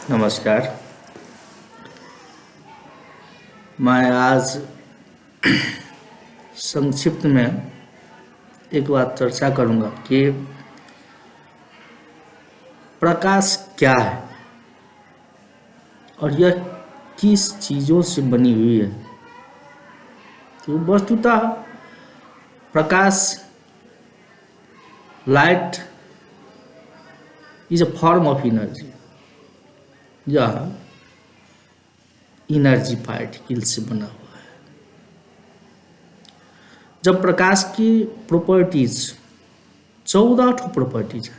नमस्कार। मैं आज संक्षिप्त में एक बात चर्चा करूंगा कि प्रकाश क्या है और यह किस चीज़ों से बनी हुई है। तो वस्तुतः प्रकाश light is a form of energy या एनर्जी पार्टिकल से बना हुआ है। जब प्रकाश की प्रॉपर्टीज 14 ठो प्रॉपर्टीज है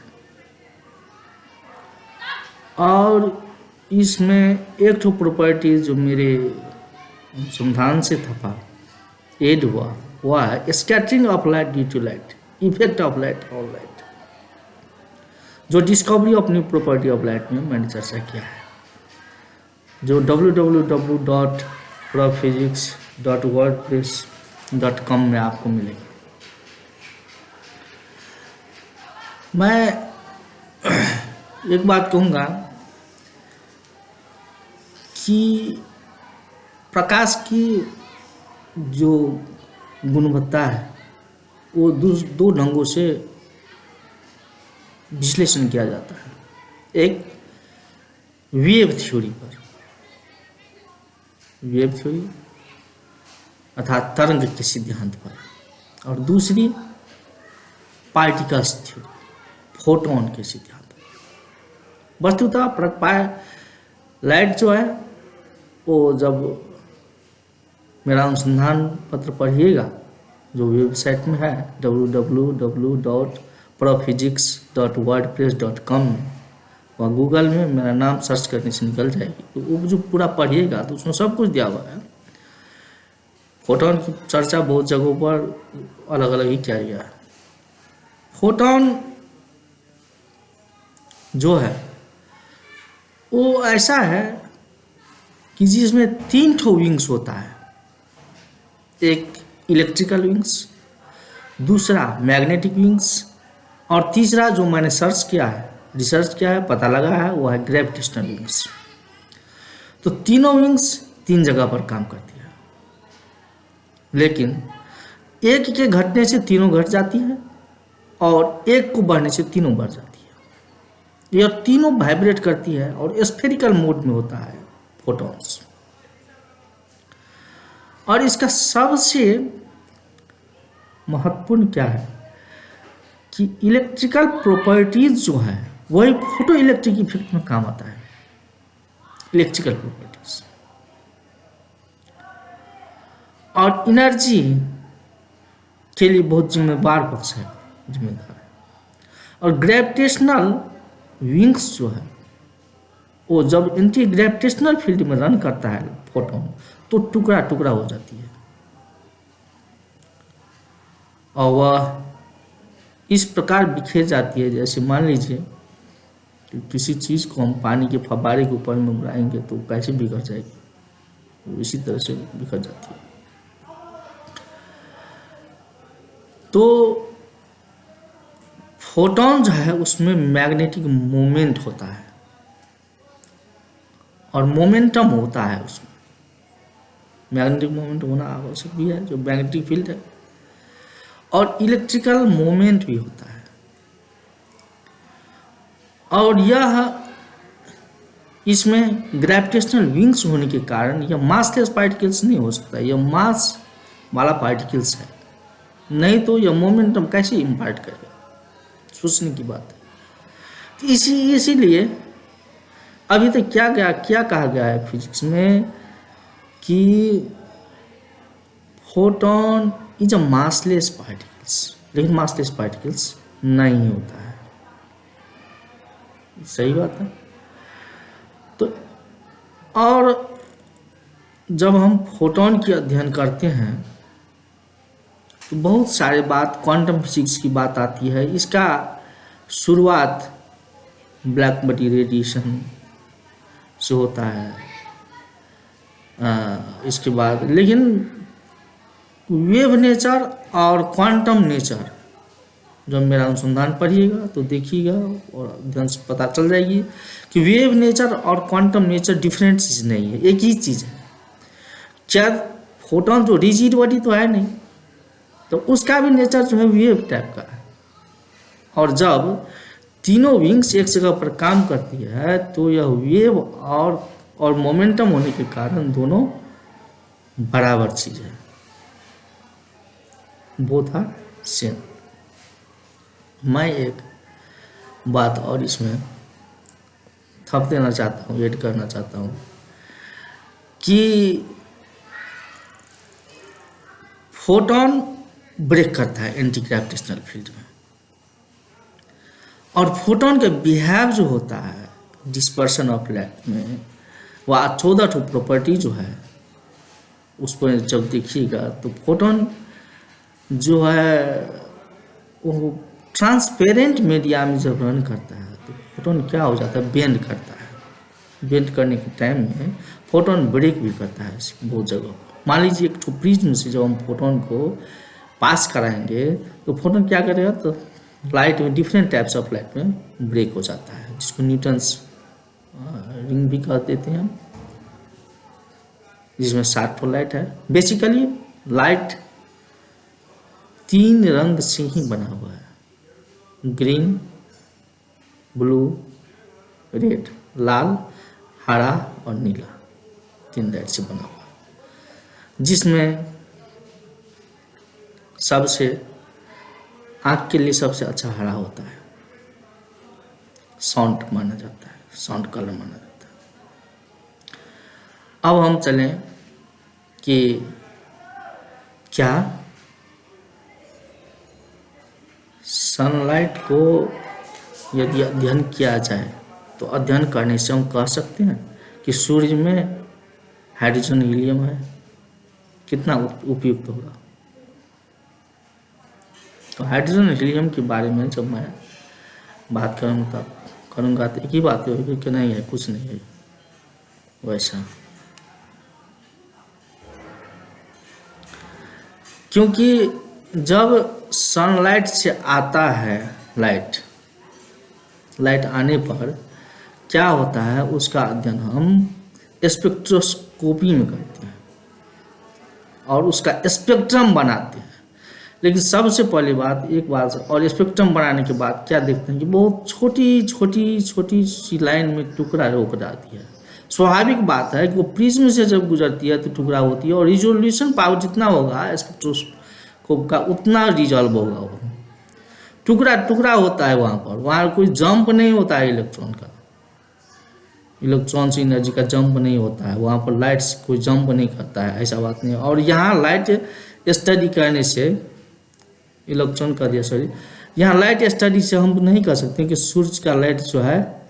और इसमें एक ठो प्रॉपर्टीज जो मेरे अनुसंधान से थपा एड हुआ वह है scattering of light due to light, effect of light on light. जो discovery of new property of light में मैंने चर्चा किया है, जो www.prophysics.wordpress.com में आपको मिलेगी। मैं एक बात कहूँगा कि प्रकाश की जो गुणवत्ता है वो दो ढंगों से विश्लेषण किया जाता है। एक वेव थ्योरी पर, वेव थ्योरी अर्थात तरंग के सिद्धांत पर, और दूसरी पार्टिकल्स थ्योरी, फोटोन के सिद्धांत पर। वस्तुतः लाइट जो है वो जब मेरा अनुसंधान पत्र पढ़िएगा जो वेबसाइट में है www.prophysics.wordpress.com में, वह गूगल में मेरा नाम सर्च करने से निकल जाएगी। तो वो जो पूरा पढ़िएगा तो उसमें सब कुछ दिया हुआ है। फोटोन की चर्चा बहुत जगहों पर अलग अलग ही किया गया है। फोटोन जो है वो ऐसा है कि जिसमें 3 ठो विंग्स होता है। एक इलेक्ट्रिकल विंग्स, दूसरा मैग्नेटिक विंग्स, और तीसरा जो मैंने रिसर्च किया है, पता लगा है, वो है ग्रेविटेशनल विंग्स। तो तीनों विंग्स 3 जगह पर काम करती है, लेकिन एक के घटने से तीनों घट जाती है और एक को बढ़ने से तीनों बढ़ जाती है। यह तीनों वाइब्रेट करती है और स्फेरिकल मोड में होता है फोटॉन्स। और इसका सबसे महत्वपूर्ण क्या है कि इलेक्ट्रिकल प्रॉपर्टीज जो है वही फोटो इलेक्ट्रिक इफेक्ट में काम आता है। इलेक्ट्रिकल प्रॉपर्टीज और एनर्जी के लिए बहुत जिम्मेदार है। और ग्रेविटेशनल विंग्स जो है वो जब एंटी ग्रेविटेशनल फील्ड में रन करता है फोटोन तो टुकड़ा टुकड़ा हो जाती है और वह इस प्रकार बिखेर जाती है, जैसे मान लीजिए कि किसी चीज़ को हम पानी के फव्वारे के ऊपर में उड़ाएंगे तो कैसे बिखर जाएगी, वो इसी तरह से बिखर जाती है। तो फोटोन जो है उसमें मैग्नेटिक मोमेंट होता है और मोमेंटम होता है। उसमें मैग्नेटिक मोमेंट होना आवश्यक भी है, जो मैग्नेटिक फील्ड है, और इलेक्ट्रिकल मोमेंट भी होता है। और यह इसमें ग्रेविटेशनल विंग्स होने के कारण यह मासलेस पार्टिकल्स नहीं हो सकता, यह मास वाला पार्टिकल्स है, नहीं तो यह मोमेंटम कैसे इम्पार्ट करेगा, सोचने की बात है। तो इसीलिए अभी तक क्या कहा गया है फिजिक्स में कि photon is a massless particles, लेकिन मासलेस पार्टिकल्स नहीं होता है। सही बात है। तो और जब हम फोटोन की अध्ययन करते हैं तो बहुत सारे बात क्वांटम फिजिक्स की बात आती है। इसका शुरुआत ब्लैक बॉडी रेडिएशन से होता है, इसके बाद लेकिन वेव नेचर और क्वांटम नेचर जब मेरा अनुसंधान पढ़िएगा तो देखिएगा और अध्ययन से पता चल जाएगी कि वेव नेचर और क्वांटम नेचर डिफरेंट चीज़ नहीं है, एक ही चीज़ है। क्या फोटोन जो रिजिड बॉडी तो है नहीं, तो उसका भी नेचर जो है वेव टाइप का है। और जब तीनों विंग्स एक जगह पर काम करती है तो यह वेव और मोमेंटम होने के कारण दोनों बराबर चीज़ है, बोथ आर सेम। मैं एक बात और इसमें थप देना चाहता हूँ, ऐड करना चाहता हूँ कि फोटोन ब्रेक करता है एंटी ग्रेविटेशनल फील्ड में, और फोटोन का बिहेव जो होता है डिस्पर्सन ऑफ लाइट में, वह 14 ठो प्रॉपर्टी जो है उस पर जब देखिएगा तो फोटोन जो है वो ट्रांसपेरेंट मीडिया में जब रन करता है तो फोटोन क्या हो जाता है, बेंड करता है। बेंड करने के टाइम में फोटोन ब्रेक भी करता है बहुत जगह। मान लीजिए एक प्रिज्म से जब हम फोटोन को पास कराएंगे तो फोटोन क्या करेगा, तो लाइट में डिफरेंट टाइप्स ऑफ लाइट में ब्रेक हो जाता है, जिसको न्यूटन्स रिंग भी कह देते हैं हम, जिसमें 7 ठो लाइट है। बेसिकली लाइट 3 रंग से ही बना हुआ है, ग्रीन, ब्लू, रेड, लाल, हरा और नीला, 3 लाइट से बना हुआ है, जिसमें सबसे आँख के लिए सबसे अच्छा हरा होता है, साउंड माना जाता है, साउंड कलर माना जाता है। अब हम चलें कि क्या सनलाइट को यदि अध्ययन किया जाए तो अध्ययन करने से हम कह सकते हैं कि सूर्य में हाइड्रोजन हीलियम है, कितना उपयुक्त होगा। तो हाइड्रोजन हीलियम के बारे में जब मैं बात करूँगा तो एक ही बात होगी कि नहीं है, कुछ नहीं है वैसा, क्योंकि जब सनलाइट से आता है लाइट आने पर क्या होता है, उसका अध्ययन हम स्पेक्ट्रोस्कोपी में करते हैं और उसका स्पेक्ट्रम बनाते हैं। लेकिन सबसे पहली बात एक बात, और स्पेक्ट्रम बनाने के बाद क्या देखते हैं कि बहुत छोटी सी लाइन में टुकड़ा रोक जाती है। स्वाभाविक बात है कि वो प्रिज्म से जब गुजरती है तो टुकड़ा होती है, और रिजोल्यूशन पावर जितना होगा स्पेक्ट्रोस्कोप का उतना रिजॉल्व होगा, वो टुकड़ा होता है वहाँ कोई जंप नहीं होता है इलेक्ट्रॉन से एनर्जी का जंप नहीं होता है वहाँ पर, लाइट कोई जंप नहीं करता है, ऐसा बात नहीं है। और यहाँ लाइट स्टडी करने से इलेक्ट्रॉन का दिया सॉरी, यहाँ लाइट स्टडी से हम नहीं कह सकते कि सूर्य का लाइट जो है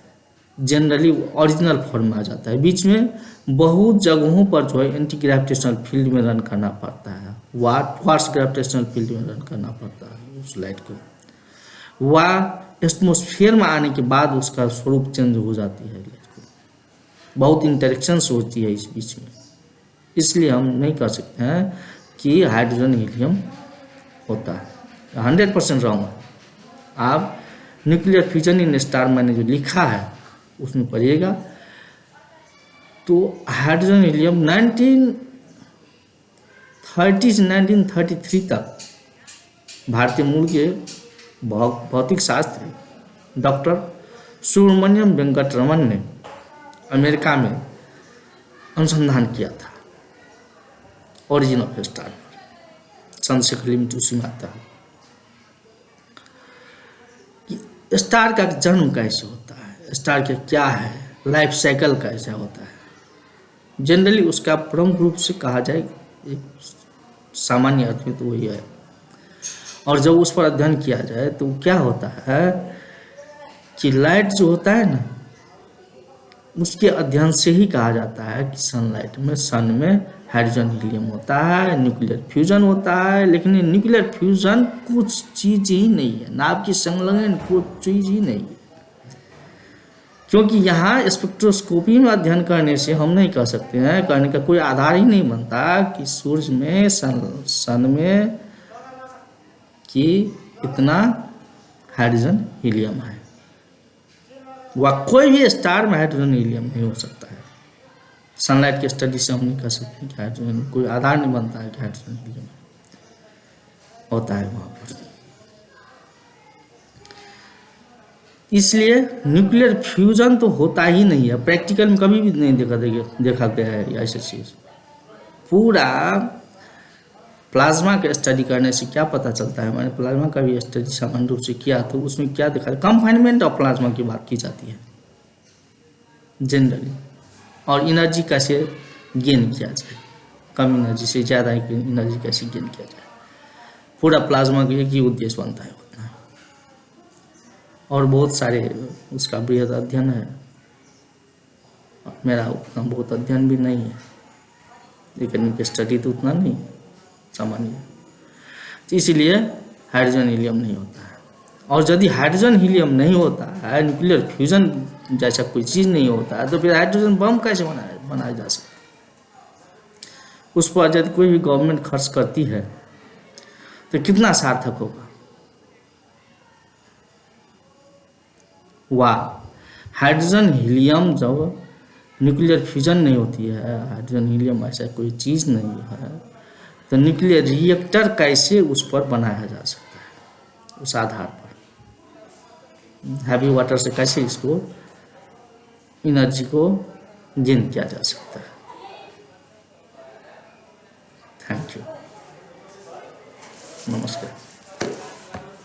जनरली ओरिजिनल फॉर्म में आ जाता है, बीच में बहुत जगहों पर जो है एंटी ग्रेविटेशनल फील्ड में रन करना पड़ता है, क्वार्ट्ज ग्रेविटेशनल फील्ड में रन करना पड़ता है उस लाइट को, वह एटमॉस्फेयर में आने के बाद उसका स्वरूप चेंज हो जाती है, लाइट को बहुत इंटरेक्शंस होती है इस बीच में, इसलिए हम नहीं कह सकते हैं कि हाइड्रोजन हीलियम होता है। 100% रॉन्ग है। आप न्यूक्लियर फ्यूजन इन स्टार मैंने जो लिखा है उसमें पढ़िएगा, तो हाइड्रोजन हीलियम 1930 से 1933 तक भारतीय मूल के भौतिक शास्त्री डॉक्टर सुब्रमण्यम वेंकटरमन ने अमेरिका में अनुसंधान किया था ओरिजिन ऑफ स्टार पर। चंद्रशेखर लिमिट उसी में आता है कि स्टार का जन्म कैसे होता है, स्टार का क्या है, लाइफ साइकिल कैसा होता है। जनरली उसका प्रमुख रूप से कहा जाए एक सामान्य अर्थ में तो वही है, और जब उस पर अध्ययन किया जाए तो क्या होता है कि लाइट जो होता है ना, उसके अध्ययन से ही कहा जाता है कि सनलाइट में सन में हाइड्रोजन हीलियम होता है, न्यूक्लियर फ्यूजन होता है। लेकिन ये न्यूक्लियर फ्यूजन कुछ चीज़ ही नहीं है, नाभ की संलग्न कुछ चीज़ ही नहीं है, क्योंकि यहाँ स्पेक्ट्रोस्कोपी में अध्ययन करने से हम नहीं कह सकते हैं, कहने का कोई आधार ही नहीं बनता कि सूर्य में सन में कि इतना हाइड्रोजन हीलियम है। वह कोई भी स्टार में हाइड्रोजन हीलियम नहीं हो सकता है। सनलाइट की स्टडी से हम नहीं कह सकते कि हाइड्रोजन, कोई आधार नहीं बनता है कि हाइड्रोजन हीलियम होता है वहाँ पर। इसलिए न्यूक्लियर फ्यूजन तो होता ही नहीं है, प्रैक्टिकल में कभी भी नहीं देखा गया है ऐसी चीज़। पूरा प्लाज्मा का स्टडी करने से क्या पता चलता है, मैंने प्लाज्मा का भी स्टडी सामान्य रूप से किया, तो उसमें क्या देखा, कंफाइनमेंट ऑफ प्लाज्मा की बात की जाती है जनरली, और एनर्जी कैसे गेन किया जाए, कम एनर्जी से ज़्यादा एनर्जी कैसे गेन किया जाए। पूरा प्लाज्मा का एक ही उद्देश्य बनता है उतना, और बहुत सारे उसका बृहद अध्ययन है। मेरा उतना बहुत अध्ययन भी नहीं है, लेकिन स्टडी तो उतना नहीं सामान्य, तो इसीलिए हाइड्रोजन हीलियम नहीं होता है। और यदि हाइड्रोजन हीलियम नहीं होता है, न्यूक्लियर फ्यूजन जैसा कोई चीज़ नहीं होता है, तो फिर हाइड्रोजन बम कैसे बनाया जा सकता है? उस पर यदि कोई भी गवर्नमेंट खर्च करती है तो कितना सार्थक होगा। वाह, हाइड्रोजन हीलियम जब न्यूक्लियर फ्यूजन नहीं होती है, हाइड्रोजन हीलियम ऐसा कोई चीज़ नहीं है, तो न्यूक्लियर रिएक्टर कैसे उस पर बनाया जा सकता है, उस आधार पर हैवी वाटर से कैसे इसको एनर्जी को गेन किया जा सकता है। थैंक यू, नमस्कार।